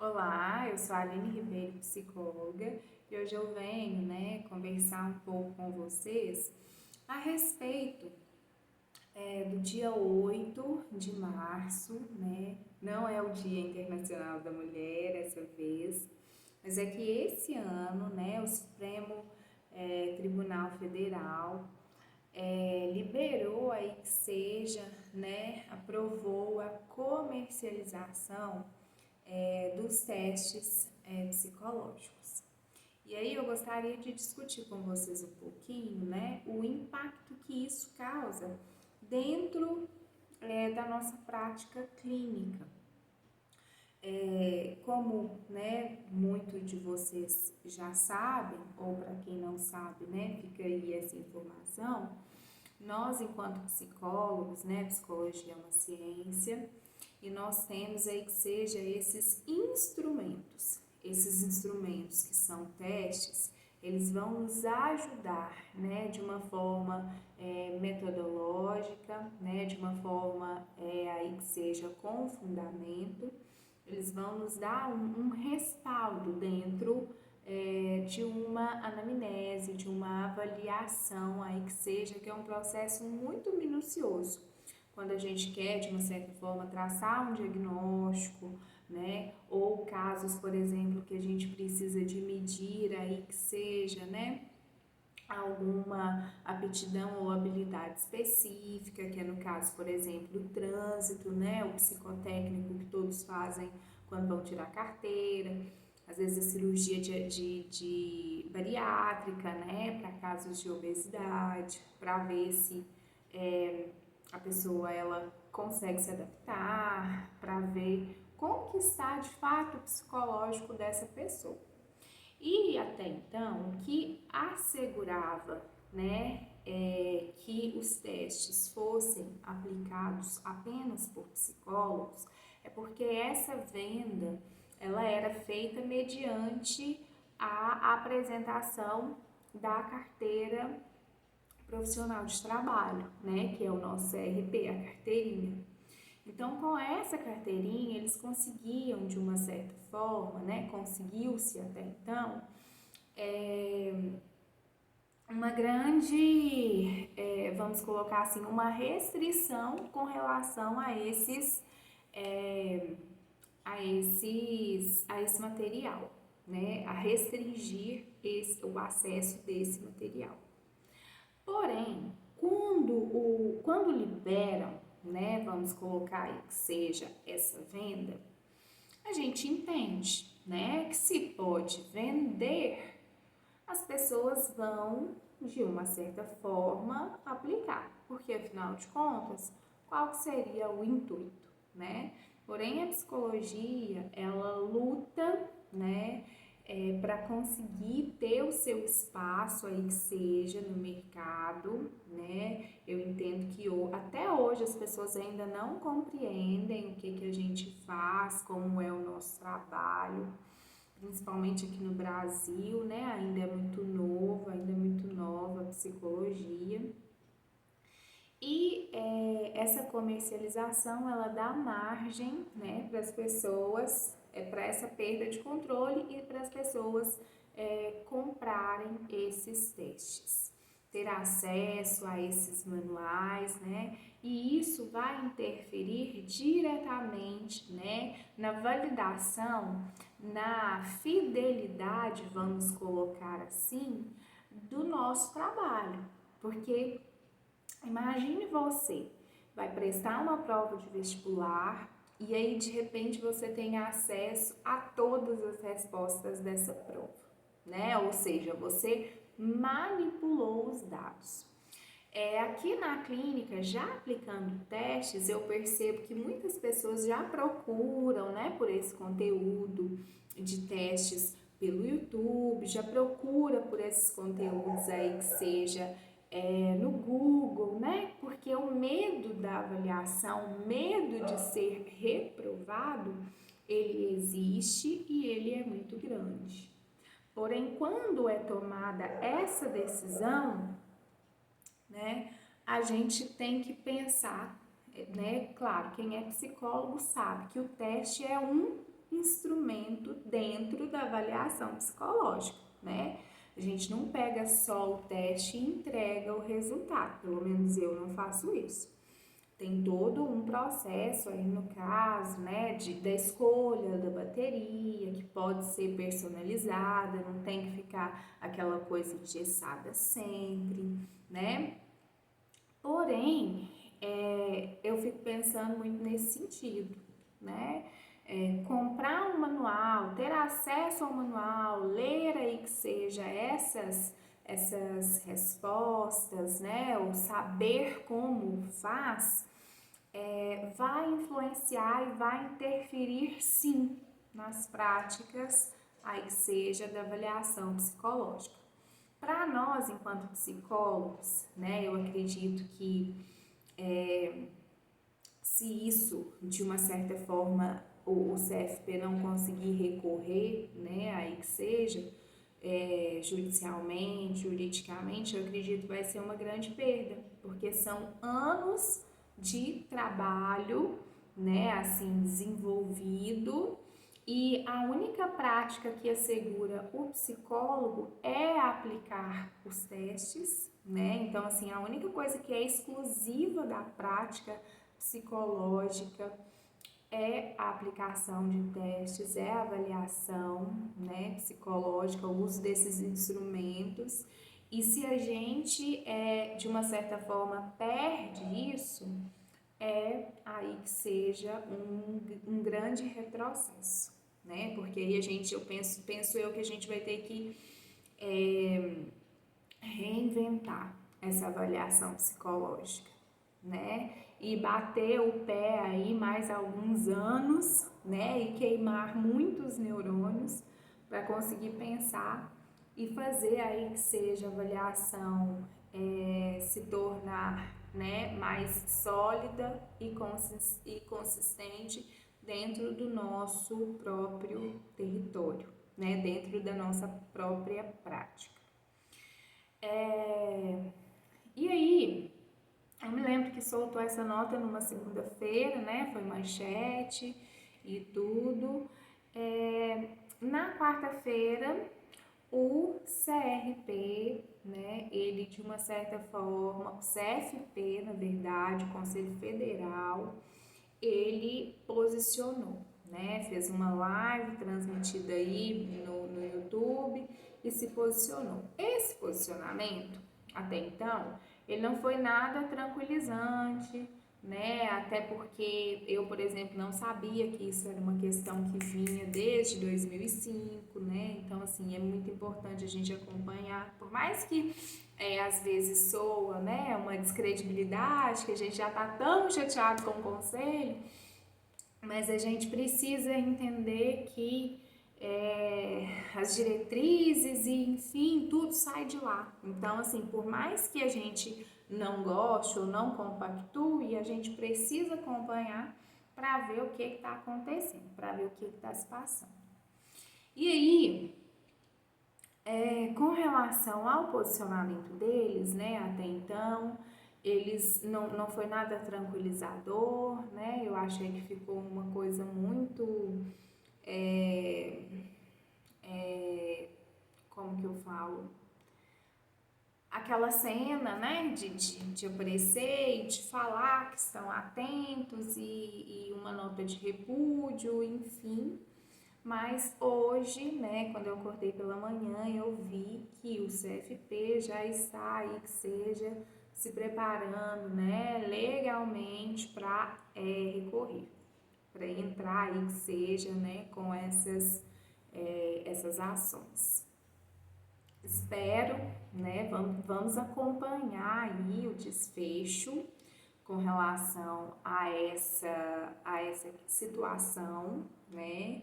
Olá, eu sou a Aline Ribeiro, psicóloga, e hoje eu venho, conversar um pouco com vocês a respeito do dia 8 de março, Não é o Dia Internacional da Mulher essa vez, mas é que esse ano, o Supremo Tribunal Federal liberou aí que seja, aprovou a comercialização dos testes psicológicos. E aí eu gostaria de discutir com vocês um pouquinho, o impacto que isso causa dentro da nossa prática clínica. Como muito de vocês já sabem, ou para quem não sabe, fica aí essa informação, nós enquanto psicólogos, psicologia é uma ciência, e nós temos aí que seja esses instrumentos que são testes, eles vão nos ajudar, de uma forma metodológica, de uma forma aí que seja com fundamento, eles vão nos dar um respaldo dentro de uma anamnese, de uma avaliação aí que é um processo muito minucioso. Quando a gente quer, de uma certa forma, traçar um diagnóstico, ou casos, por exemplo, que a gente precisa de medir aí que seja, alguma aptidão ou habilidade específica, que é no caso, por exemplo, do trânsito, o psicotécnico que todos fazem quando vão tirar carteira, às vezes a cirurgia de bariátrica, para casos de obesidade, para ver se a pessoa ela consegue se adaptar, para ver como que está de fato o psicológico dessa pessoa. E até então, o que assegurava, que os testes fossem aplicados apenas por psicólogos, é porque essa venda, ela era feita mediante a apresentação da carteira profissional de trabalho, que é o nosso CRP, a carteirinha. Então, com essa carteirinha, eles conseguiam, de uma certa forma, conseguiu-se até então, uma grande, vamos colocar assim, uma restrição com relação a esse material, a restringir o acesso desse material. Porém, quando liberam, vamos colocar aí que seja essa venda, a gente entende, que se pode vender, as pessoas vão, de uma certa forma, aplicar, porque afinal de contas, qual seria o intuito, Porém, a psicologia, ela luta, para conseguir ter o seu espaço aí que seja no mercado, Eu entendo que até hoje as pessoas ainda não compreendem o que a gente faz, como é o nosso trabalho, principalmente aqui no Brasil, ainda é muito novo, ainda é muito nova a psicologia. E essa comercialização, ela dá margem, para as pessoas, para essa perda de controle e para as pessoas comprarem esses testes, ter acesso a esses manuais, e isso vai interferir diretamente, na validação, na fidelidade, vamos colocar assim, do nosso trabalho, porque imagine você, vai prestar uma prova de vestibular e aí de repente você tem acesso a todas as respostas dessa prova, Ou seja, você manipulou os dados. Aqui na clínica, já aplicando testes, eu percebo que muitas pessoas já procuram, por esse conteúdo de testes pelo YouTube, já procura por esses conteúdos aí que seja no Google, Porque o medo da avaliação, o medo de ser reprovado, ele existe e ele é muito grande. Porém, quando é tomada essa decisão, a gente tem que pensar, Claro, quem é psicólogo sabe que o teste é um instrumento dentro da avaliação psicológica, né? A gente não pega só o teste e entrega o resultado, pelo menos eu não faço isso. Tem todo um processo aí no caso, né, da escolha da bateria, que pode ser personalizada, não tem que ficar aquela coisa engessada sempre, né? Porém, eu fico pensando muito nesse sentido, né? Comprar um manual, ter acesso ao manual, ler aí que seja essas respostas, né? Ou saber como faz, vai influenciar e vai interferir sim nas práticas aí que seja da avaliação psicológica. Para nós, enquanto psicólogos, né, eu acredito que se isso, de uma certa forma, o CFP não conseguir recorrer, né, aí que seja, judicialmente, juridicamente, eu acredito que vai ser uma grande perda, porque são anos de trabalho, né, assim, desenvolvido, e a única prática que assegura o psicólogo é aplicar os testes, né? Então, assim, a única coisa que é exclusiva da prática psicológica é a aplicação de testes, é a avaliação, né, psicológica, o uso desses instrumentos. E se a gente, de uma certa forma, perde isso, é aí que seja um grande retrocesso, né? Porque aí eu penso eu que a gente vai ter que reinventar essa avaliação psicológica, né? E bater o pé aí mais alguns anos, né? E queimar muitos neurônios para conseguir pensar e fazer aí que seja a avaliação se tornar, né, mais sólida e consistente dentro do nosso próprio território, né? Dentro da nossa própria prática. E aí, eu me lembro que soltou essa nota numa segunda-feira, né? Foi manchete e tudo. Na quarta-feira, o CRP, né? Ele de uma certa forma, o CFP, na verdade, o Conselho Federal, ele posicionou, né? Fez uma live transmitida aí no YouTube e se posicionou. Esse posicionamento, até então, ele não foi nada tranquilizante, né? Até porque eu, por exemplo, não sabia que isso era uma questão que vinha desde 2005, né? Então, assim, é muito importante a gente acompanhar, por mais que às vezes soa, né, uma descredibilidade, que a gente já tá tão chateado com o conselho, mas a gente precisa entender que as diretrizes e, enfim, tudo sai de lá. Então, assim, por mais que a gente não goste ou não compactue, a gente precisa acompanhar para ver o que está acontecendo, para ver o que está se passando. E aí, com relação ao posicionamento deles, né, até então, eles não foi nada tranquilizador, né? Eu achei que ficou uma coisa muito como que eu falo? Aquela cena, né, de aparecer e de falar que estão atentos e uma nota de repúdio, enfim. Mas hoje, né, quando eu acordei pela manhã, eu vi que o CFP já está aí, que seja, se preparando, né, legalmente para recorrer, para entrar aí, que seja, né, com essas ações. Espero, né, vamos acompanhar aí o desfecho com relação a essa situação, né?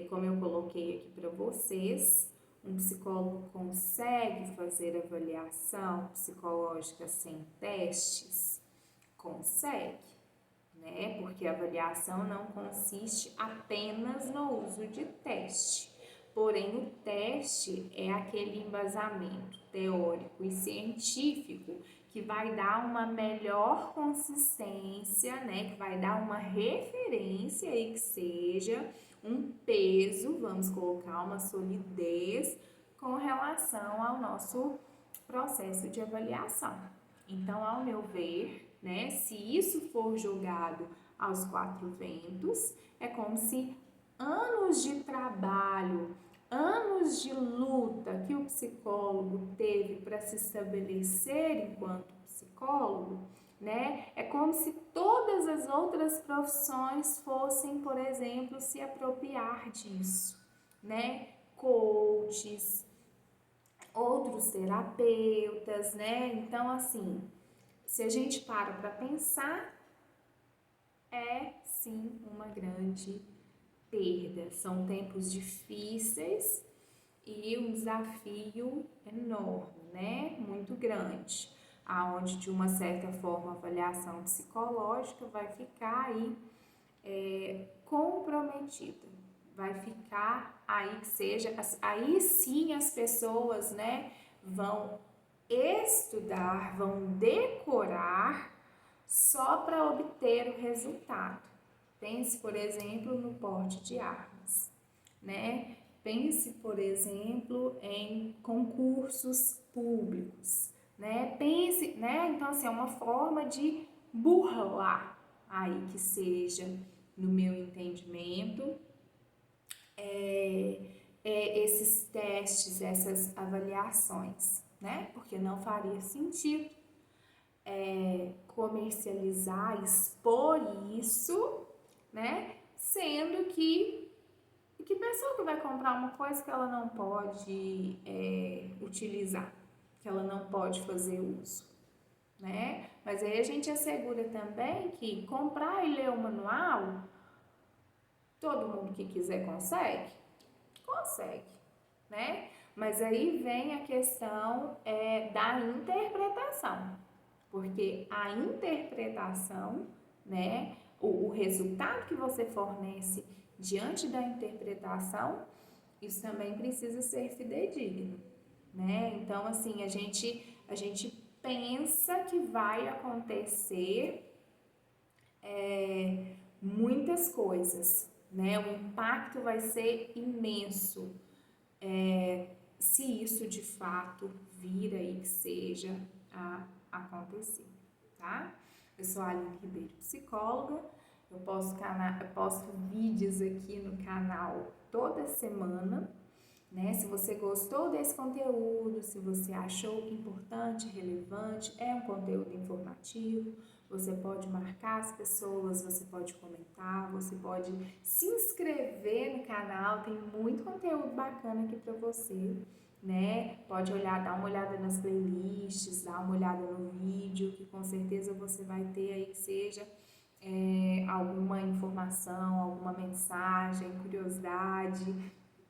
Como eu coloquei aqui para vocês, um psicólogo consegue fazer avaliação psicológica sem testes? Consegue, né? Porque a avaliação não consiste apenas no uso de teste. Porém, o teste é aquele embasamento teórico e científico que vai dar uma melhor consistência, né? Que vai dar uma referência aí que seja um peso, vamos colocar uma solidez com relação ao nosso processo de avaliação. Então, ao meu ver, né, se isso for jogado aos quatro ventos, é como se anos de trabalho, anos de luta que o psicólogo teve para se estabelecer enquanto psicólogo, né? É como se todas as outras profissões fossem, por exemplo, se apropriar disso, né? Coaches, outros terapeutas, né? Então, assim, se a gente para pensar, é sim uma grande perda. São tempos difíceis e um desafio enorme, né? Muito grande, aonde de uma certa forma a avaliação psicológica vai ficar aí comprometida, vai ficar aí que seja, aí sim as pessoas, né, vão estudar, vão decorar só para obter o resultado. Pense, por exemplo, no porte de armas, né? Pense, por exemplo, em concursos públicos, né? Pense, né? Então, assim, é uma forma de burlar aí que seja, no meu entendimento, esses testes, essas avaliações, né? Porque não faria sentido comercializar, expor isso, né? Sendo que pessoa que vai comprar uma coisa que ela não pode utilizar, que ela não pode fazer uso, né? Mas aí a gente assegura também que comprar e ler o manual, todo mundo que quiser consegue? Consegue, né? Mas aí vem a questão da interpretação, porque a interpretação, né, o resultado que você fornece diante da interpretação, isso também precisa ser fidedigno, né? Então, assim, a gente pensa que vai acontecer muitas coisas, né? O impacto vai ser imenso, se isso de fato vir aí que seja a acontecer, tá? Eu sou a Aline Ribeiro, psicóloga. Eu posto vídeos aqui no canal toda semana, né? Se você gostou desse conteúdo, se você achou importante, relevante, é um conteúdo informativo, você pode marcar as pessoas, você pode comentar, você pode se inscrever no canal, tem muito conteúdo bacana aqui para você, né? Pode olhar, dar uma olhada nas playlists, dar uma olhada no vídeo, que com certeza você vai ter aí que seja alguma informação, alguma mensagem, curiosidade,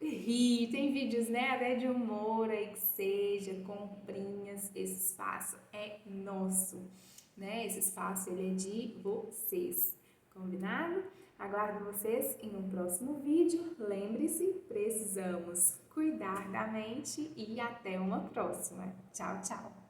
rir, tem vídeos, né, até de humor aí que seja, comprinhas, esse espaço é nosso, né, esse espaço ele é de vocês, combinado? Aguardo vocês em um próximo vídeo, lembre-se, precisamos cuidar da mente e até uma próxima, tchau, tchau!